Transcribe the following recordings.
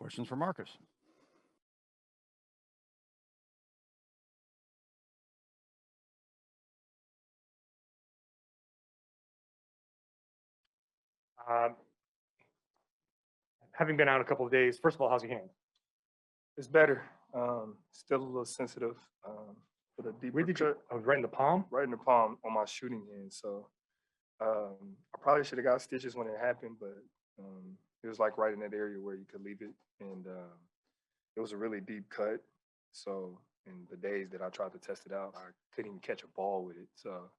Questions for Marcus? Having been out a couple of days, first of all, how's your hand? It's better. Still a little sensitive. With a deeper Where did you? cut Oh, right in the palm. right in the palm on my shooting hand. So I probably should have got stitches when it happened, but it was like right in that area where you could leave it, and it was a really deep cut. So in the days that I tried to test it out, I couldn't even catch a ball with it. So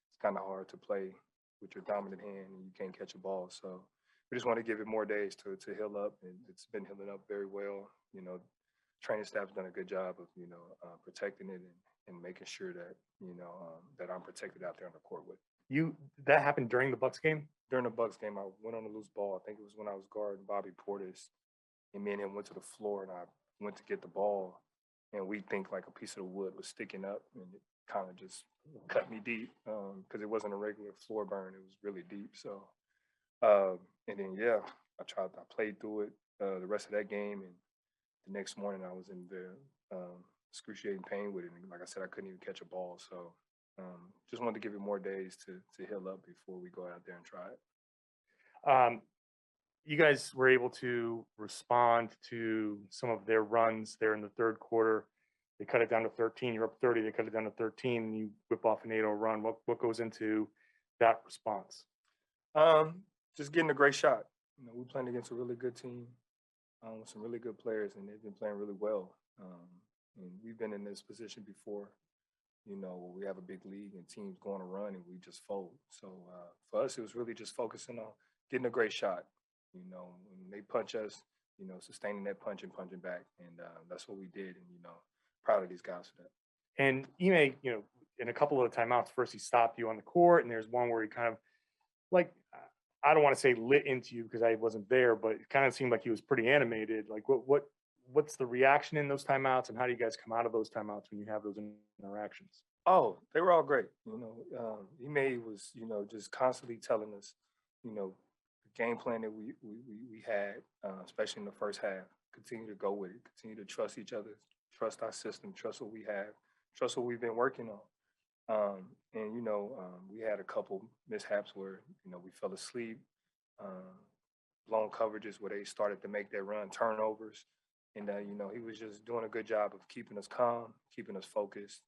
it's kind of hard to play with your dominant hand and you can't catch a ball. So we just want to give it more days to heal up, and it's been healing up very well. You know, training staff's done a good job of protecting it and making sure that that I'm protected out there on the court with. That happened during the Bucks game? During the Bucks game, I went on a loose ball. I think it was when I was guarding Bobby Portis, and me and him went to the floor, and I went to get the ball, and we think like a piece of the wood was sticking up, and it kind of just cut me deep because it wasn't a regular floor burn. It was really deep. So, and then I played through it the rest of that game, and the next morning I was in the excruciating pain with it. And like I said, I couldn't even catch a ball. So just wanted to give it more days to heal up before we go out there and try it. You guys were able to respond to some of their runs there in the third quarter. They cut it down to 13. You're up 30. They cut it down to 13. And you whip off an 8-0 run. What goes into that response? Just getting a great shot. We're playing against a really good team with some really good players, and they've been playing really well. And we've been in this position before, where we have a big league and teams go on a run and we just fold. So for us, it was really just focusing on getting a great shot. When they punch us, sustaining that punch and punching back. And that's what we did. And, proud of these guys for that. And Ime, in a couple of the timeouts, first he stopped you on the court, and there's one where he kind of, like, I don't want to say lit into you because I wasn't there, but it kind of seemed like he was pretty animated. Like, what's the reaction in those timeouts, and how do you guys come out of those timeouts when you have those interactions? Oh, they were all great. Ime was, just constantly telling us, the game plan that we had, especially in the first half. Continue to go with it. Continue to trust each other. Trust our system. Trust what we have. Trust what we've been working on. And we had a couple mishaps where we fell asleep, blown coverages where they started to make their run, turnovers, and he was just doing a good job of keeping us calm, keeping us focused,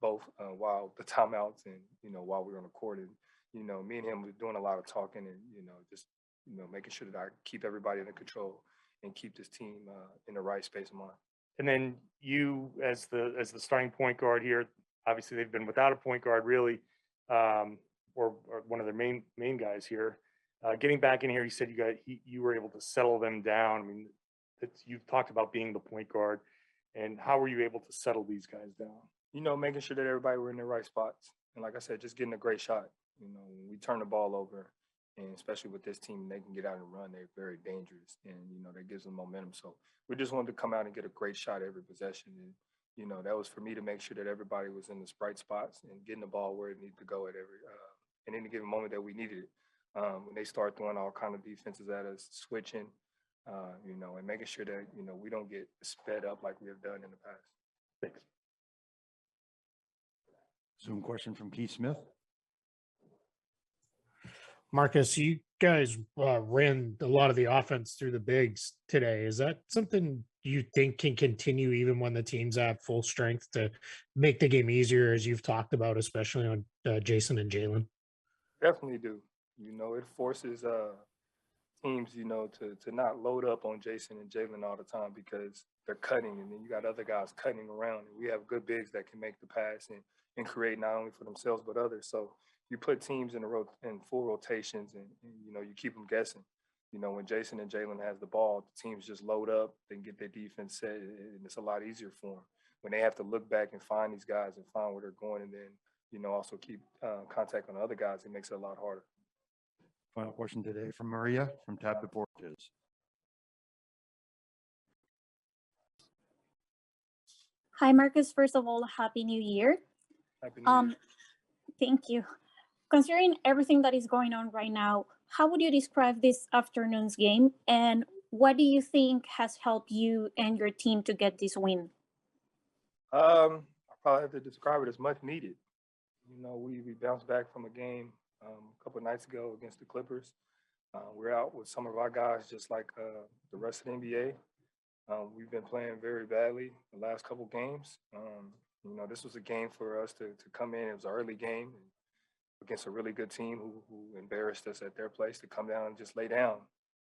both while the timeouts and while we were on the court. And me and him were doing a lot of talking and just making sure that I keep everybody under control and keep this team in the right space of mind. And then you, as the starting point guard here, obviously they've been without a point guard really, or one of their main guys here. Getting back in here, he said you were able to settle them down. I mean, you've talked about being the point guard, and how were you able to settle these guys down? Making sure that everybody were in the right spots, and like I said, just getting a great shot. When we turn the ball over, and especially with this team, they can get out and run. They're very dangerous, and that gives them momentum. So we just wanted to come out and get a great shot every possession, and that was for me to make sure that everybody was in the right spots and getting the ball where it needed to go at any given moment that we needed it. When they start throwing all kind of defenses at us, switching, and making sure that we don't get sped up like we have done in the past. Thanks. Zoom question from Keith Smith. Marcus, you guys ran a lot of the offense through the bigs today. Is that something you think can continue even when the team's at full strength to make the game easier, as you've talked about, especially on Jason and Jalen? Definitely do. It forces teams, to not load up on Jason and Jalen all the time because they're cutting, and then you got other guys cutting around. And we have good bigs that can make the pass and create not only for themselves but others. So you put teams in full rotations, and you keep them guessing. When Jason and Jalen has the ball, the teams just load up and get their defense set, and it's a lot easier for them. When they have to look back and find these guys and find where they're going, and then also keep contact on the other guys, it makes it a lot harder. Final question today from Maria from Tab Deportes. Hi, Marcus. First of all, Happy New Year. Happy New Year. Thank you. Considering everything that is going on right now, how would you describe this afternoon's game? And what do you think has helped you and your team to get this win? I probably have to describe it as much needed. You know, we bounced back from a game a couple of nights ago against the Clippers. We're out with some of our guys, just like the rest of the NBA. We've been playing very badly the last couple games. You know, this was a game for us to come in. It was an early game against a really good team who embarrassed us at their place to come down and just lay down.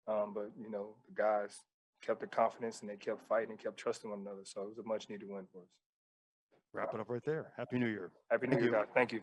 But, you know, the guys kept the confidence and they kept fighting and kept trusting one another. So it was a much needed win for us. Wrap it up right there. Happy New Year. Happy New Thank Year, you. guys. Thank you.